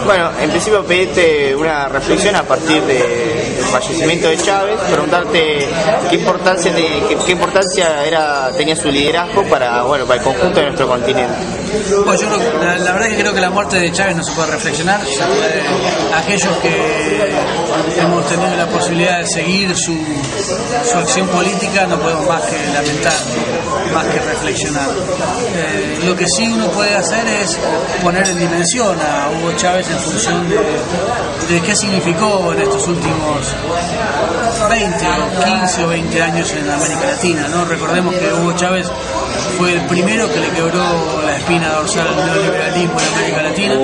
Bueno, en principio pedirte una reflexión a partir del fallecimiento de Chávez, preguntarte qué importancia tenía su liderazgo para el conjunto de nuestro continente. Pues yo la verdad que creo que la muerte de Chávez no se puede reflexionar. Aquellos que hemos tenido la posibilidad de seguir su acción política no podemos más que lamentar, más que reflexionar. Lo que sí uno puede hacer es poner en dimensión a Hugo Chávez en función de qué significó en estos últimos 20 o 15 o 20 años en América Latina, ¿no? Recordemos que Hugo Chávez fue el primero que le quebró la espina dorsal al neoliberalismo en América Latina,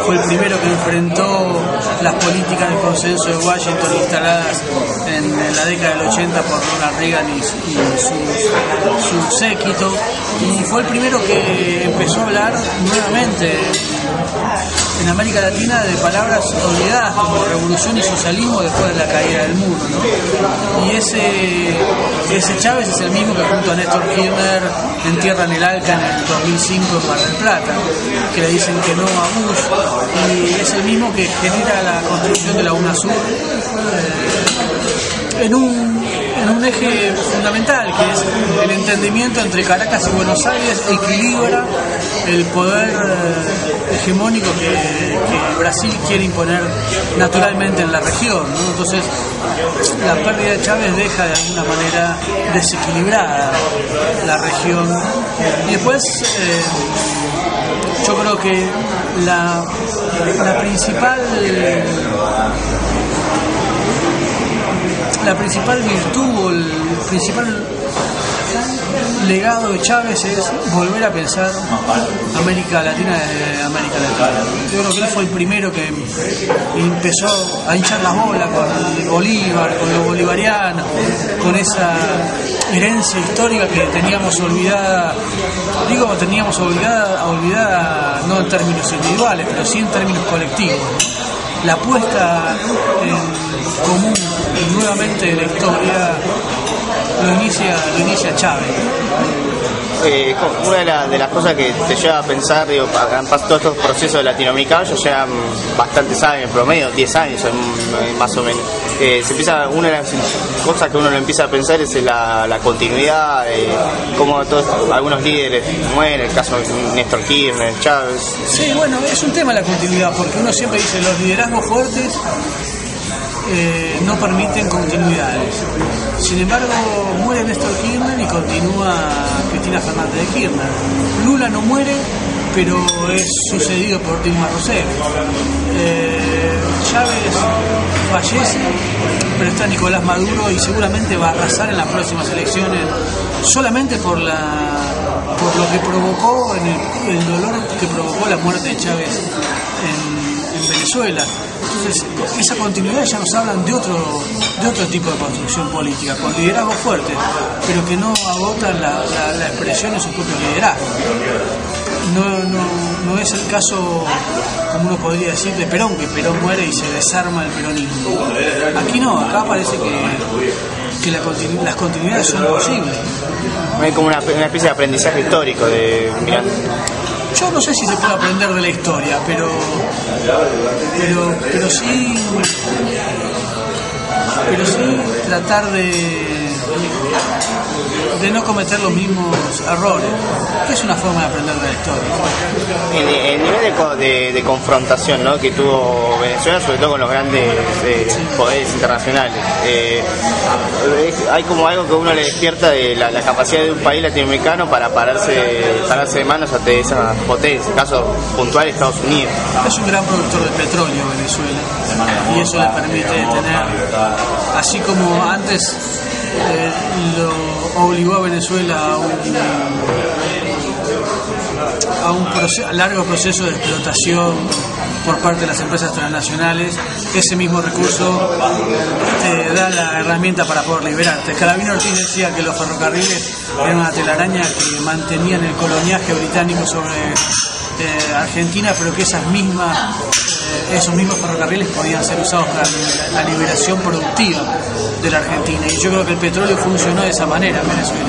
fue el primero que enfrentó las políticas del consenso de Washington instaladas en la década del 80 por Ronald Reagan y su séquito, y fue el primero que empezó a hablar nuevamente en América Latina de palabras olvidadas como revolución y socialismo después de la caída del muro, ¿no? Y ese Chávez es el mismo que junto a Néstor Kirchner entierran el ALCA en el 2005 en Mar del Plata, que le dicen que no a Bush, y es el mismo que genera la construcción de la UNASUR en un eje fundamental, que es el entendimiento entre Caracas y Buenos Aires, equilibra el poder hegemónico que Brasil quiere imponer naturalmente en la región, ¿no? Entonces la pérdida de Chávez deja de alguna manera desequilibrada la región, y después yo creo que la principal virtud o el principal legado de Chávez es volver a pensar América Latina desde América Latina. Yo creo que él fue el primero que empezó a hinchar las bolas con Bolívar, con lo bolivariano, con esa herencia histórica que teníamos olvidada, olvidada no en términos individuales, pero sí en términos colectivos. La puesta en común nuevamente de la historia lo inicia Chávez. Una de las cosas que te lleva a pensar, han pasado todos estos procesos latinoamericanos, ya llevan bastantes años, en promedio 10 años más o menos. Una de las cosas que uno lo empieza a pensar es la continuidad, cómo algunos líderes mueren, el caso de Néstor Kirchner, Chávez. Sí, bueno, es un tema la continuidad, porque uno siempre dice los liderazgos fuertes no permiten continuidades. Sin embargo, muere Néstor Kirchner y continúa Cristina Fernández de Kirchner. Lula no muere, pero es sucedido por Dilma Rousseff. Chávez fallece, pero está Nicolás Maduro y seguramente va a arrasar en las próximas elecciones solamente por lo que provocó, el dolor que provocó la muerte de Chávez en Venezuela. Entonces, esa continuidad ya nos hablan de otro tipo de construcción política, con liderazgos fuertes, pero que no agotan la expresión de sus propios liderazgos. No es el caso, como uno podría decir, de Perón, que Perón muere y se desarma el peronismo. Aquí no, acá parece que las continuidades son posibles. Hay como una especie de aprendizaje histórico Yo no sé si se puede aprender de la historia, pero sí tratar de no cometer los mismos errores, que es una forma de aprender de la historia. El nivel de confrontación, ¿no?, que tuvo Venezuela, sobre todo con los grandes poderes internacionales, hay como algo que uno le despierta de la capacidad de un país latinoamericano para pararse de manos ante esas potencias, en caso puntual Estados Unidos. Es un gran productor de petróleo Venezuela, y eso le permite tener, así como antes lo obligó a Venezuela a un largo proceso de explotación por parte de las empresas transnacionales. Ese mismo recurso te da la herramienta para poder liberarte. Calavino Ortiz decía que los ferrocarriles eran una telaraña que mantenían el coloniaje británico sobre Argentina, pero que esos mismos ferrocarriles podían ser usados para la liberación productiva de la Argentina, y yo creo que el petróleo funcionó de esa manera en Venezuela.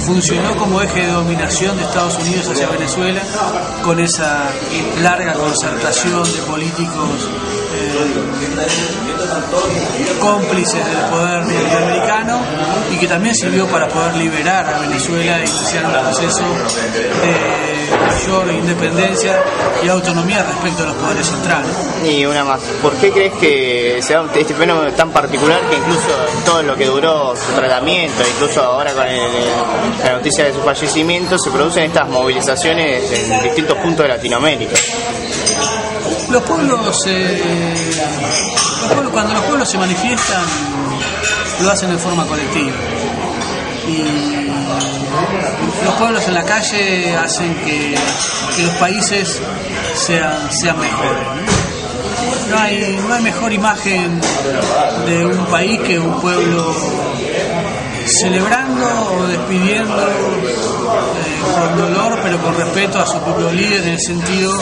funcionó como eje de dominación de Estados Unidos hacia Venezuela, con esa larga concertación de políticos cómplices del poder norteamericano, y que también sirvió para poder liberar a Venezuela e iniciar un proceso de mayor independencia y autonomía respecto a los poderes centrales. Y una más, ¿por qué crees que se da este fenómeno tan particular que incluso en todo lo que duró su tratamiento, incluso ahora con la noticia de su fallecimiento, se producen estas movilizaciones en distintos puntos de Latinoamérica? Los pueblos, cuando los pueblos se manifiestan, lo hacen de forma colectiva. Y los pueblos en la calle hacen que los países sean mejores. No hay mejor imagen de un país que un pueblo celebrando o despidiendo con dolor, pero con respeto a su propio líder, en el sentido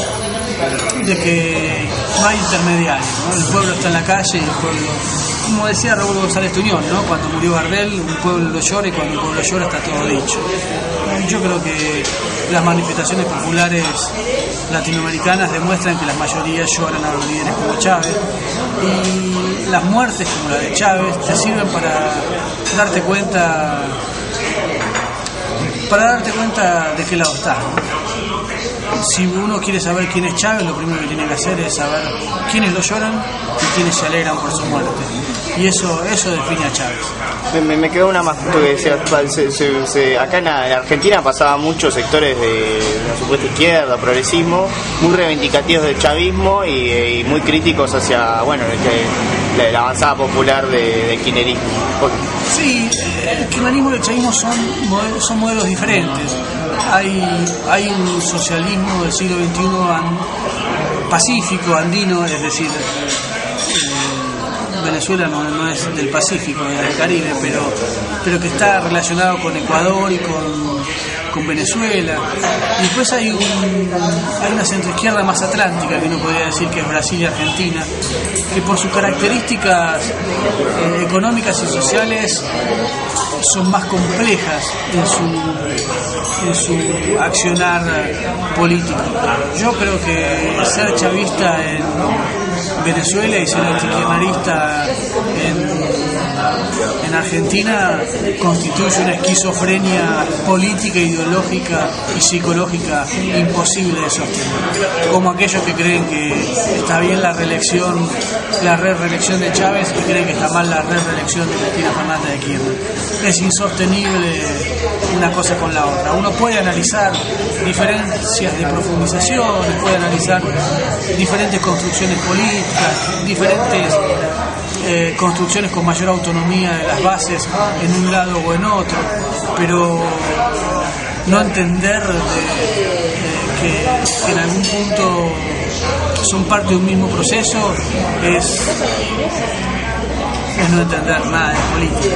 de que no hay intermediarios, ¿no? El pueblo está en la calle y el pueblo, como decía Raúl González Tuñón, ¿no? Cuando murió Gardel, un pueblo lo llora, y cuando un pueblo llora está todo dicho. Y yo creo que las manifestaciones populares latinoamericanas demuestran que las mayorías lloran a los líderes como Chávez, y las muertes como la de Chávez te sirven para darte cuenta de qué lado estás, ¿no? Si uno quiere saber quién es Chávez, lo primero que tiene que hacer es saber quiénes lo lloran y quiénes se alegran por su muerte. Y eso define a Chávez. Me quedó una más, porque acá en Argentina pasaban muchos sectores de la supuesta izquierda, progresismo, muy reivindicativos del chavismo y muy críticos hacia, bueno, la avanzada popular del kirchnerismo. Sí, el kirchnerismo y el chavismo son modelos diferentes. Hay un socialismo del siglo XXI pacífico, andino, es decir, Venezuela no es del Pacífico, es del Caribe, pero que está relacionado con Ecuador y con Venezuela. Y después hay una centroizquierda más atlántica, que uno podría decir que es Brasil y Argentina, que por sus características económicas y sociales son más complejas en su accionar político. Yo creo que ser chavista en Venezuela y ser antikirchnerista en Argentina constituye una esquizofrenia política, ideológica y psicológica imposible de sostener. Como aquellos que creen que está bien la reelección de Chávez, y creen que está mal la reelección de Cristina Fernández de Kirchner. Es insostenible una cosa con la otra. Uno puede analizar diferencias de profundización, puede analizar diferentes construcciones políticas, diferentes construcciones con mayor autonomía de las bases en un lado o en otro, pero no entender que en algún punto son parte de un mismo proceso es no entender nada de política.